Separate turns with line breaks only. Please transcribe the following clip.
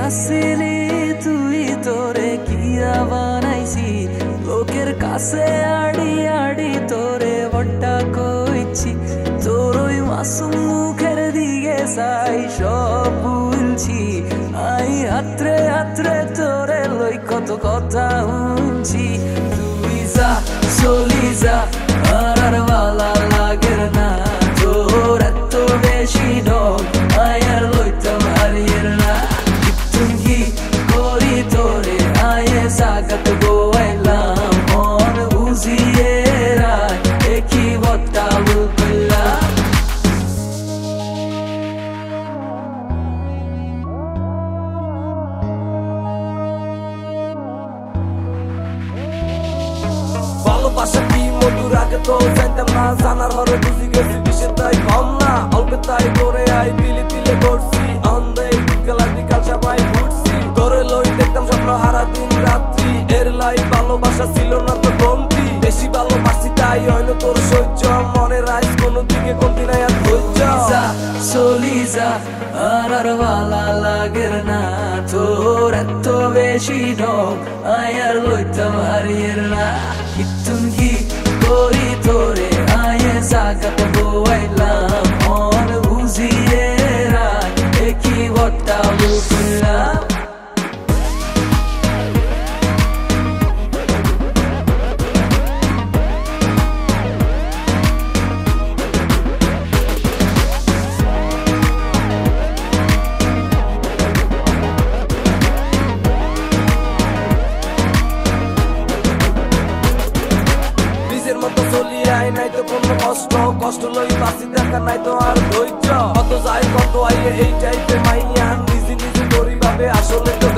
আসিলি তুই তোরে কিয়া বানাইছি লোকের কাছে আড়ি আড়ি তোরে বড্ডা কইছি তোর ওই মাসুম মুখের দিকে চাই সব ভুলছি আই হাতরে হাতরে তোরে লই কত কথা শুনছি তুই যা চলি যা আর ভালা লাগের না তোর এত বেশি ডর আয়ার লইতাম হারিয়ের না তুমি করি তোরে আয়ে জাগাত গোয়াইলাম মন বুঝিয়ে রায় একই বত্তা বললাম
ভালোবাসা কি মধুর আগে তো জানতাম না জানার হরে বুঝি গেছি বিষের তাই কম না অল্প তাই করে আই দিলে দিলে করছি অন্ধে বিকাল বিকাল সবাই ঘুরছি তোরে লই দেখতাম স্বপ্ন হারা দিন রাত্রি এর লাই ভালোবাসা ছিল না তো কমতি বেশি ভালোবাসি তাই হইলো তোর সহ্য মনের আইস কোনো দিকে কমতি নাই আর ধৈর্য
চলি যা আর ভালা লাগের না তোর এত বেশি ঢং আয়ার লইতাম হারিয়ের না তুমি করি তোরে আয়ে জাগাত গোয়াইলাম মন বুঝিয়ে রায় একই বট্টা বললাম
নাই তো কোনো কষ্ট কষ্ট লই বাসি দেখা নাই তো আর ধৈর্য কত যায় কত আইয়ে এই টাইপে মাইয়া নিজে নিজে গরিব ভাবে আসলে তো